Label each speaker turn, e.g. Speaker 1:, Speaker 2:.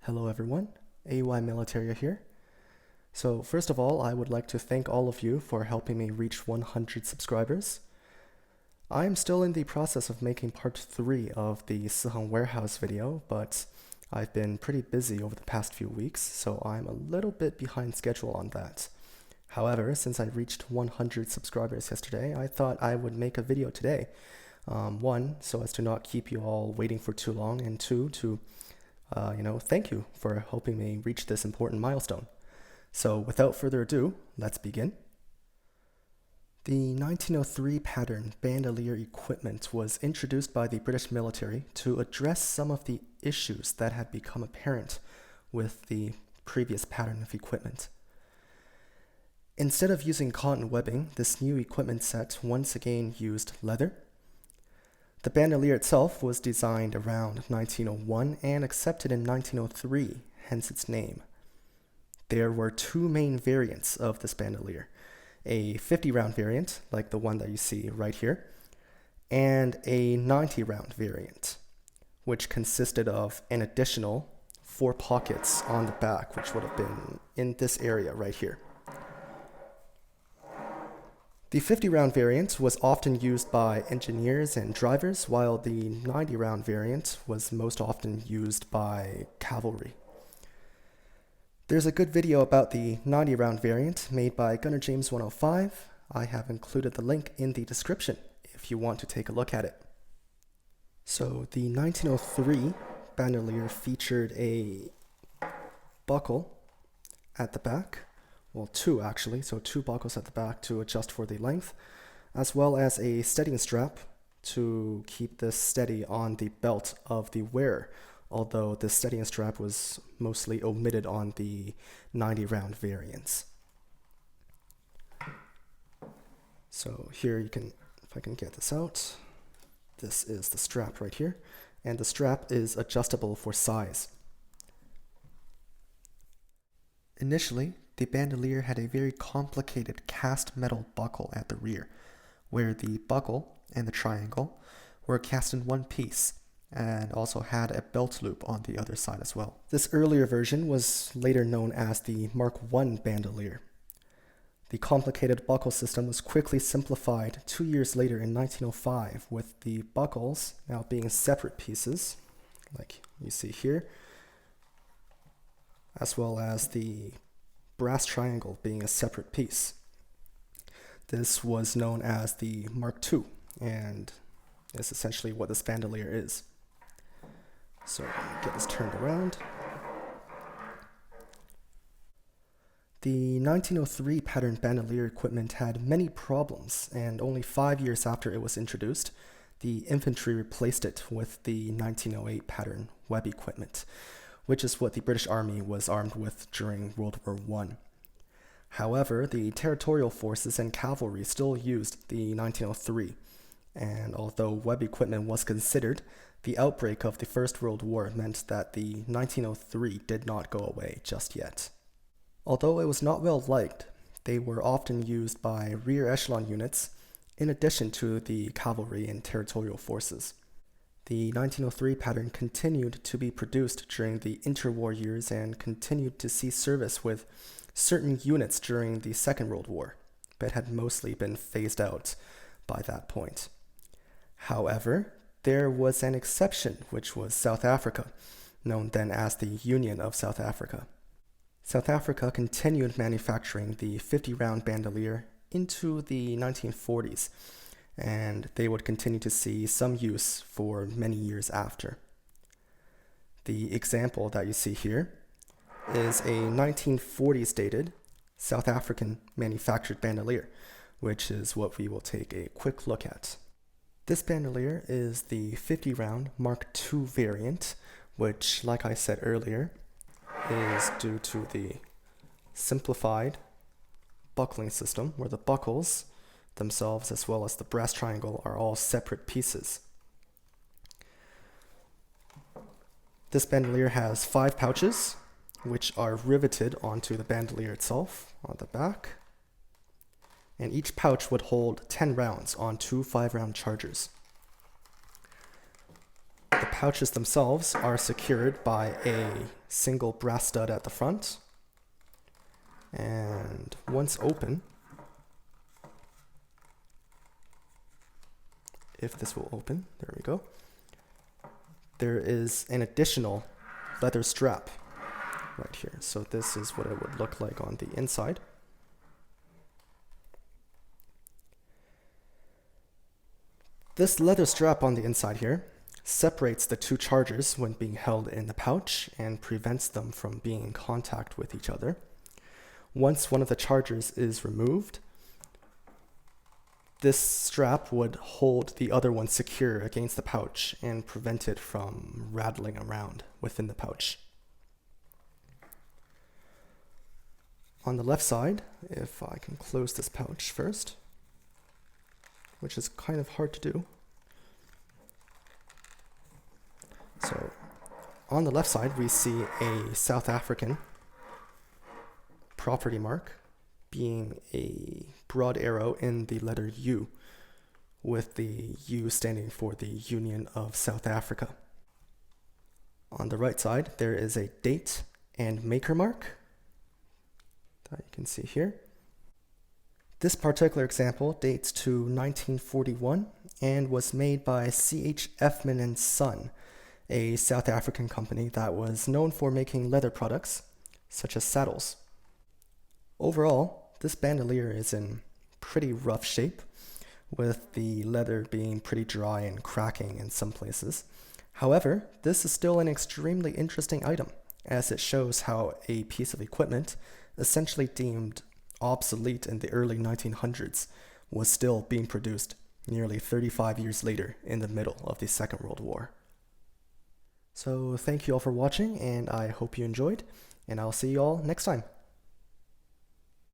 Speaker 1: Hello everyone, AY Militaria here. So first of all, I would like to thank all of you for helping me reach 100 subscribers. I am still in the process of making part 3 of the Siheng Warehouse video, but I've been pretty busy over the past few weeks, so I'm a little bit behind schedule on that. However, since I reached 100 subscribers yesterday, I thought I would make a video today. One, so as to not keep you all waiting for too long, and two, to thank you for helping me reach this important milestone. So without further ado, let's begin. The 1903 pattern bandolier equipment was introduced by the British military to address some of the issues that had become apparent with the previous pattern of equipment. Instead of using cotton webbing, this new equipment set once again used leather. The bandolier itself was designed around 1901 and accepted in 1903, hence its name. There were two main variants of this bandolier, a 50-round variant, like the one that you see right here, and a 90-round variant, which consisted of an additional 4 pockets on the back, which would have been in this area right here. The 50-round variant was often used by engineers and drivers, while the 90-round variant was most often used by cavalry. There's a good video about the 90-round variant made by Gunner James 105. I have included the link in the description if you want to take a look at it. So the 1903 bandolier featured a buckle at the back. Well, 2 actually, so 2 buckles at the back to adjust for the length, as well as a steadying strap to keep this steady on the belt of the wearer, although the steadying strap was mostly omitted on the 90-round variants. So here you can, if I can get this out, this is the strap right here, and the strap is adjustable for size. Initially, the bandolier had a very complicated cast metal buckle at the rear, where the buckle and the triangle were cast in one piece, and also had a belt loop on the other side as well. This earlier version was later known as the Mark I bandolier. The complicated buckle system was quickly simplified 2 years later in 1905, with the buckles now being separate pieces, like you see here, as well as the brass triangle being a separate piece. This was known as the Mark II, and is essentially what this bandolier is. So get this turned around. The 1903 pattern bandolier equipment had many problems, and only 5 years after it was introduced, the infantry replaced it with the 1908 pattern web equipment, which is what the British Army was armed with during World War I. However, the territorial forces and cavalry still used the 1903, and although web equipment was considered, the outbreak of the First World War meant that the 1903 did not go away just yet. Although it was not well liked, they were often used by rear echelon units in addition to the cavalry and territorial forces. The 1903 pattern continued to be produced during the interwar years and continued to see service with certain units during the Second World War, but had mostly been phased out by that point. However, there was an exception, which was South Africa, known then as the Union of South Africa. South Africa continued manufacturing the 50-round bandolier into the 1940s, and they would continue to see some use for many years after. The example that you see here is a 1940s dated South African manufactured bandolier, which is what we will take a quick look at. This bandolier is the 50-round Mark II variant, which, like I said earlier, is due to the simplified buckling system, where the buckles themselves as well as the brass triangle are all separate pieces. This bandolier has 5 pouches, which are riveted onto the bandolier itself on the back, and each pouch would hold 10 rounds on 2 5-round chargers. The pouches themselves are secured by a single brass stud at the front. And once open, if this will open, there we go, there is an additional leather strap right here. So this is what it would look like on the inside. This leather strap on the inside here separates the two chargers when being held in the pouch and prevents them from being in contact with each other. Once one of the chargers is removed, this strap would hold the other one secure against the pouch and prevent it from rattling around within the pouch. On the left side, if I can close this pouch first, which is kind of hard to do. So on the left side, we see a South African property mark being a broad arrow in the letter U, with the U standing for the Union of South Africa. On the right side, there is a date and maker mark that you can see here. This particular example dates to 1941 and was made by C.H. Effman and Son, a South African company that was known for making leather products, such as saddles. Overall, this bandolier is in pretty rough shape, with the leather being pretty dry and cracking in some places. However, this is still an extremely interesting item, as it shows how a piece of equipment, essentially deemed obsolete in the early 1900s, was still being produced nearly 35 years later in the middle of the Second World War. So thank you all for watching, and I hope you enjoyed, and I'll see you all next time.